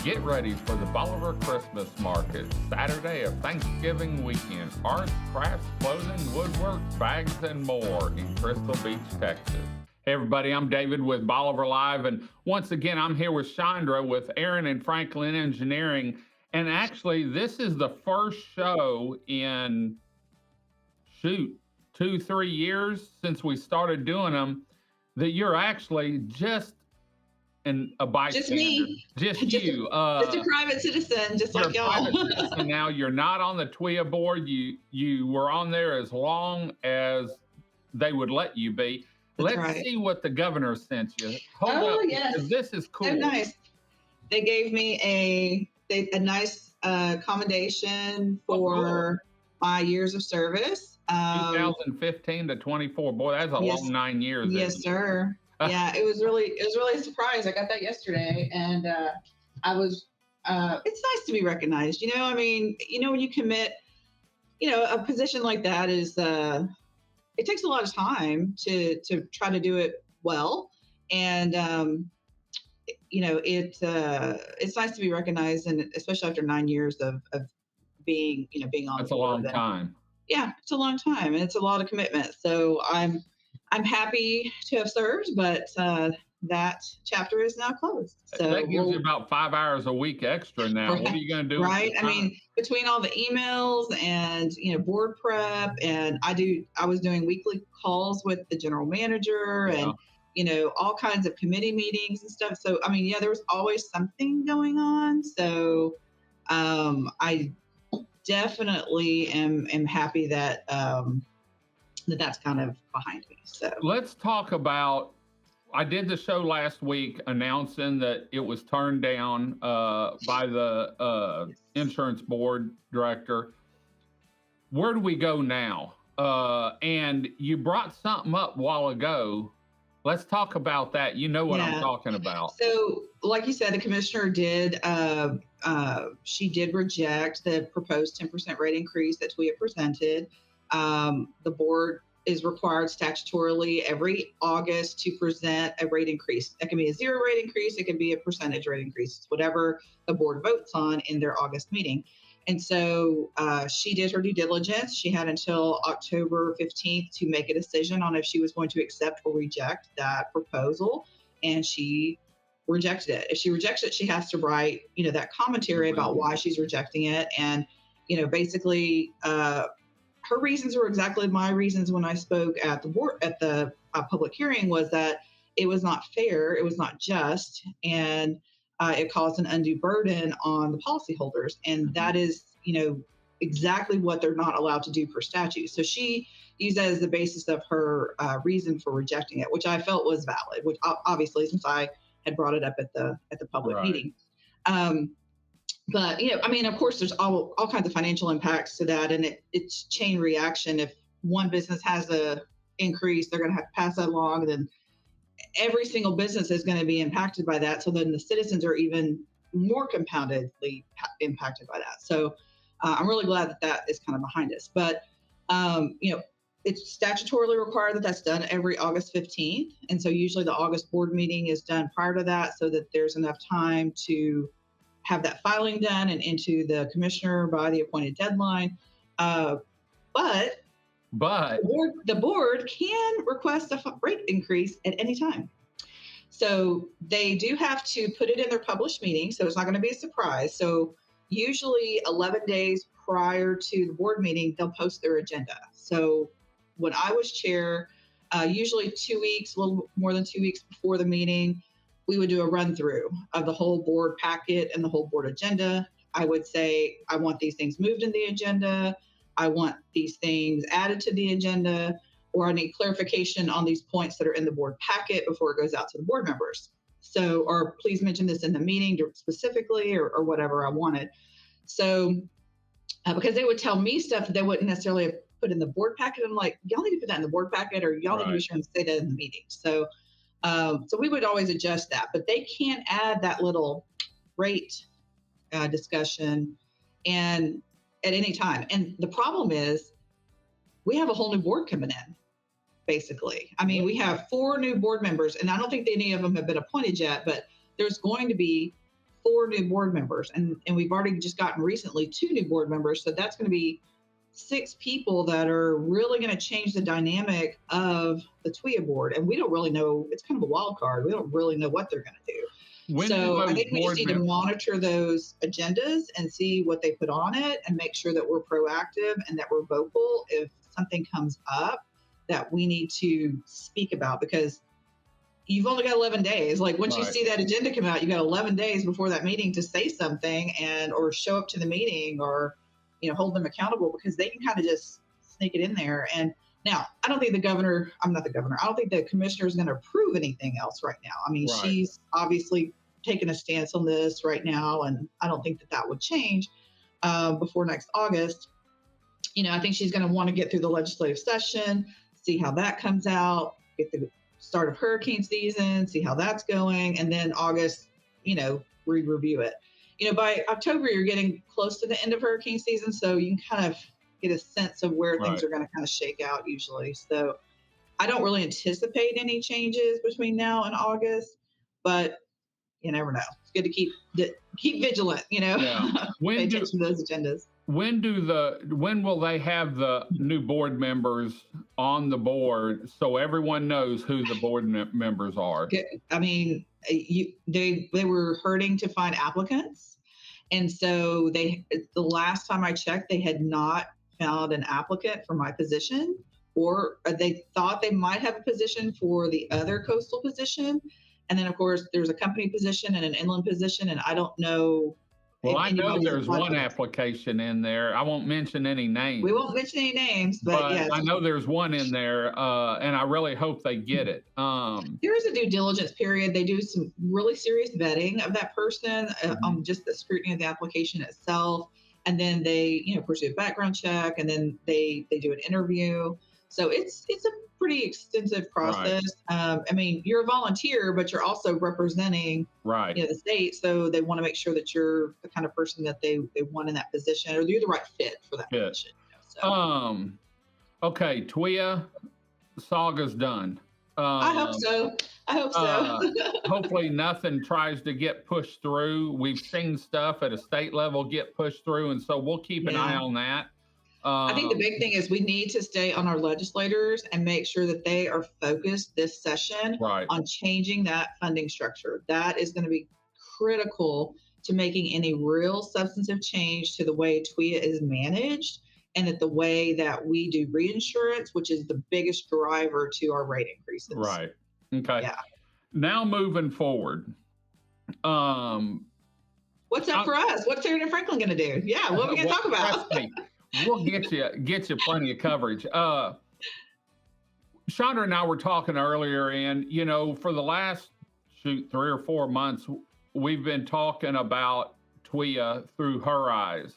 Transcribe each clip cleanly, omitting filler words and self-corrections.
Get ready for the Bolivar Christmas Market, Saturday of Thanksgiving weekend. Arts, crafts, clothing, woodwork, bags, and more in Crystal Beach, Texas. Hey everybody, I'm David with Bolivar Live, and once again, I'm here with Chandra with Aaron and Franklin Engineering. And actually, this is the first show in, 2-3 years since we started doing them that you're actually just a bystander. Just me. Just you. Just a private citizen, just like y'all. Citizen now. You're not on the TWIA board. You were on there as long as they would let you be. That's Let's right. see what the governor sent you. Hold up, yes. this is cool. Oh, nice. They gave me a nice commendation for my years of service. 2015 to 24. Boy, that's a long 9 years. Yes, sir. Yeah, it was really a surprise. I got that yesterday, and I was. It's nice to be recognized. I mean, when you commit, a position like that is. It takes a lot of time to try to do it well, and it's nice to be recognized, and especially after 9 years of being on. That's a long time. Yeah, it's a long time, and it's a lot of commitment. So I'm happy to have served, but that chapter is now closed. So that gives you about 5 hours a week extra now. Right, what are you going to do? Right. I mean, between all the emails and, board prep, and I was doing weekly calls with the general manager and, all kinds of committee meetings and stuff. So, I mean, there was always something going on. So I definitely am happy that that's kind of behind me. So let's talk about, I did the show last week announcing that it was turned down by the insurance board director. Where do we go now? And you brought something up a while ago. Let's talk about that. You know what I'm talking about. So like you said, the commissioner she did reject the proposed 10% rate increase that TWIA presented. The board is required statutorily every August to present a rate increase. That can be a 0 rate increase. It can be a percentage rate increase. It's whatever the board votes on in their August meeting. And so she did her due diligence. She had until October 15th to make a decision on if she was going to accept or reject that proposal. And she rejected it. If she rejects it, she has to write, that commentary about why she's rejecting it. And, basically, her reasons were exactly my reasons when I spoke at the board at the public hearing, was that it was not fair, it was not just, and it caused an undue burden on the policyholders, and that is exactly what they're not allowed to do per statute. So she used that as the basis of her reason for rejecting it, which I felt was valid. Which obviously, since I had brought it up at the public meeting. But, I mean, of course, there's all kinds of financial impacts to that. And it's chain reaction. If one business has a increase, they're going to have to pass that along. Then every single business is going to be impacted by that. So then the citizens are even more compoundedly impacted by that. So I'm really glad that is kind of behind us. But, it's statutorily required that that's done every August 15th. And so usually the August board meeting is done prior to that so that there's enough time to have that filing done and into the commissioner by the appointed deadline. But the board can request a rate increase at any time. So they do have to put it in their published meeting. So it's not going to be a surprise. So usually 11 days prior to the board meeting, they'll post their agenda. So when I was chair, usually 2 weeks, a little more than 2 weeks before the meeting, we would do a run through of the whole board packet and the whole board agenda. I would say, I want these things moved in the agenda. I want these things added to the agenda, or I need clarification on these points that are in the board packet before it goes out to the board members. So, or please mention this in the meeting specifically, or whatever I wanted. So, because they would tell me stuff that they wouldn't necessarily have put in the board packet. I'm like, y'all need to put that in the board packet, or y'all need to be sure and say that in the meeting. So we would always adjust that, but they can't add that little rate discussion and at any time. And the problem is we have a whole new board coming in, basically. I mean, we have 4 new board members, and I don't think any of them have been appointed yet, but there's going to be 4 new board members, and we've already just gotten recently 2 new board members. So that's going to be 6 people that are really going to change the dynamic of the TWIA board. And we don't really know, it's kind of a wild card. We don't really know what they're going to do. So I think we just need to monitor those agendas and see what they put on it and make sure that we're proactive and that we're vocal if something comes up that we need to speak about, because you've only got 11 days. Like once you see that agenda come out, you got 11 days before that meeting to say something or show up to the meeting or, hold them accountable, because they can kind of just sneak it in there. And now I don't think I'm not the governor. I don't think the commissioner is going to approve anything else right now. I mean, she's obviously taken a stance on this right now, and I don't think that would change before next August. I think she's going to want to get through the legislative session, see how that comes out, get the start of hurricane season, see how that's going, and then August, re-review it. By October, you're getting close to the end of hurricane season, so you can kind of get a sense of where things are going to kind of shake out usually. So I don't really anticipate any changes between now and August, but you never know. It's good to keep vigilant, Yeah. Pay attention to those agendas. When will they have the new board members on the board so everyone knows who the board members are? I mean, they were hurting to find applicants. And so the last time I checked, they had not found an applicant for my position, or they thought they might have a position for the other coastal position. And then, of course, there's a company position and an inland position, and I don't know. Well, I know there's one application in there. I won't mention any names. We won't mention any names, but yes. I know there's one in there, and I really hope they get it. There is a due diligence period. They do some really serious vetting of that person, just the scrutiny of the application itself. And then they, pursue a background check, and then they do an interview. So it's a pretty extensive process. Right. I mean, you're a volunteer, but you're also representing the state. So they want to make sure that you're the kind of person that they want in that position, or you're the right fit for that position. So. Okay, TWIA, Saga's done. I hope so. Hopefully nothing tries to get pushed through. We've seen stuff at a state level get pushed through, and so we'll keep an eye on that. I think the big thing is we need to stay on our legislators and make sure that they are focused this session on changing that funding structure. That is going to be critical to making any real substantive change to the way TWIA is managed, and that the way that we do reinsurance, which is the biggest driver to our rate increases. Right. Okay. Yeah. Now moving forward. What's up for us? What's Sarah and Franklin going to do? Yeah. What are we going to talk about? We'll get you plenty of coverage. Chandra and I were talking earlier, and for the last 3 or 4 months, we've been talking about TWIA through her eyes.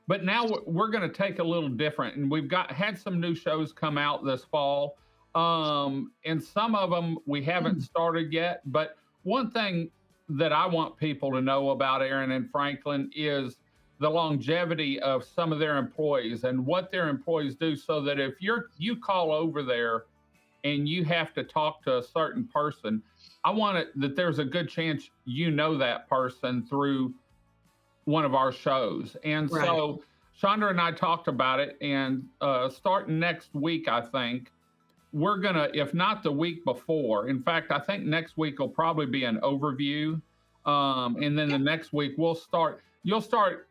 But now we're going to take a little different, and we've had some new shows come out this fall, and some of them we haven't started yet. But one thing that I want people to know about Aaron and Franklin is the longevity of some of their employees and what their employees do, so that if you call over there and you have to talk to a certain person, I want it that there's a good chance that person through one of our shows. And so Chandra and I talked about it, and starting next week, I think we're gonna, if not the week before, in fact, I think next week will probably be an overview, and then the next week you'll start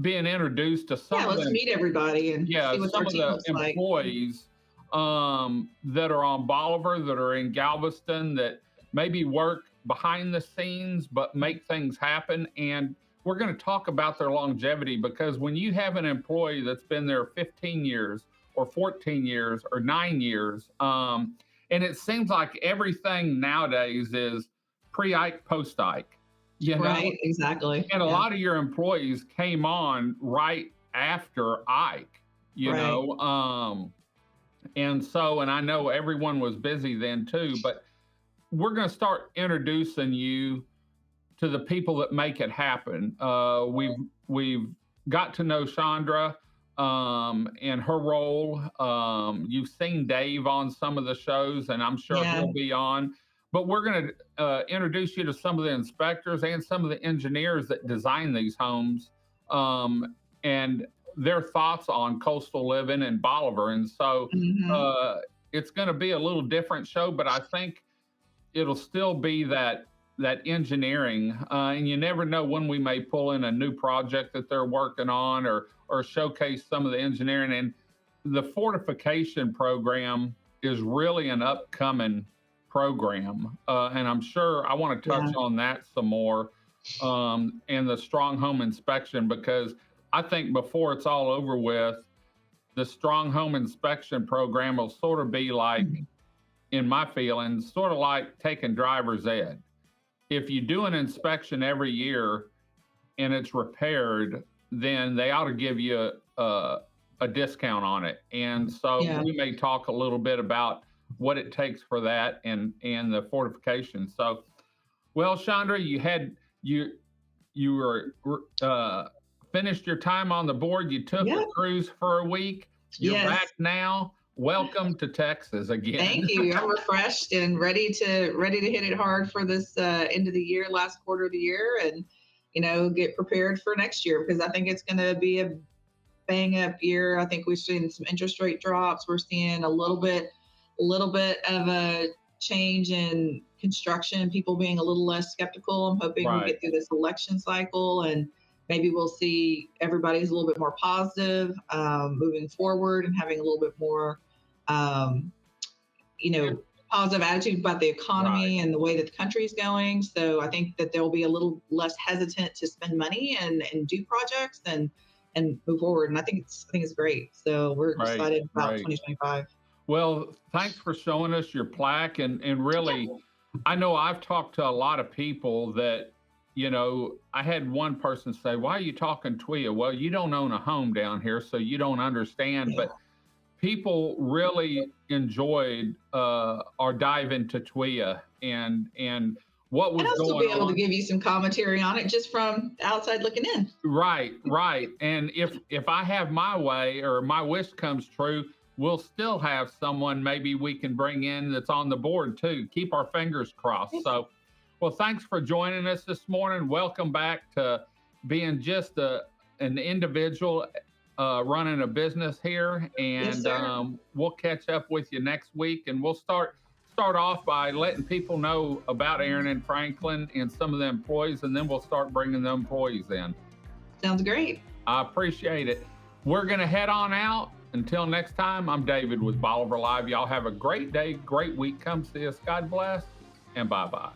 being introduced to some let's meet everybody and see what some our team of the employees that are on Bolivar, that are in Galveston, that maybe work behind the scenes but make things happen. And we're going to talk about their longevity, because when you have an employee that's been there 15 years or 14 years or 9 years, and it seems like everything nowadays is pre-Ike, post-Ike. Right, exactly. And a lot of your employees came on right after Ike, know. And I know everyone was busy then too, but we're going to start introducing you to the people that make it happen. We've got to know Chandra and her role. You've seen Dave on some of the shows, and I'm sure he'll be on. But we're going to introduce you to some of the inspectors and some of the engineers that design these homes, and their thoughts on coastal living in Bolivar. And so Hmm. it's going to be a little different show, but I think it'll still be that engineering, and you never know when we may pull in a new project that they're working on, or showcase some of the engineering. And the fortification program is really an upcoming program, and I'm sure I want to touch Yeah. on that some more, and the strong home inspection, because I think before it's all over with, the strong home inspection program will sort of be like, Mhm. in my feelings, sort of like taking driver's ed. If you do an inspection every year and it's repaired, then they ought to give you a discount on it. And so Yeah. we may talk a little bit about what it takes for that, and the fortification. So, well, Chandra, you were finished your time on the board. You took a Yeah. cruise for a week. You're back Yes. now. Welcome to Texas again. Thank you. I'm refreshed and ready to hit it hard for this end of the year, last quarter of the year, and get prepared for next year because I think it's going to be a bang up year. I think we've seen some interest rate drops. We're seeing a little bit of a change in construction, people being a little less skeptical. I'm hoping we Right, get through this election cycle and maybe we'll see everybody's a little bit more positive moving forward and having a little bit more, um, you know, positive attitude about the right, economy and the way that the country is going. So I think that they'll be a little less hesitant to spend money and do projects and move forward. And I think it's great. So we're right, excited about right. 2025. Well, thanks for showing us your plaque, and Yeah. really, I know I've talked to a lot of people that, I had one person say, "Why are you talking TWIA?" Well, you don't own a home down here, so you don't understand. Yeah. But people really enjoyed our dive into TWIA, and what And was I'll still going be able to on. give you some commentary on it just from the outside looking in. Right, right. And if I have my way, or my wish comes true, we'll still have someone maybe we can bring in that's on the board too. Keep our fingers crossed. Yes. So, well, thanks for joining us this morning. Welcome back to being just an individual running a business here, Yes, and sir. we'll catch up with you next week, and we'll start off by letting people know about Aaron and Franklin and some of the employees, and then we'll start bringing the employees in. Sounds great. I appreciate it. We're going to head on out. Until next time, I'm David with Bolivar Live. Y'all have a great day, great week. Come see us. God bless, and bye bye.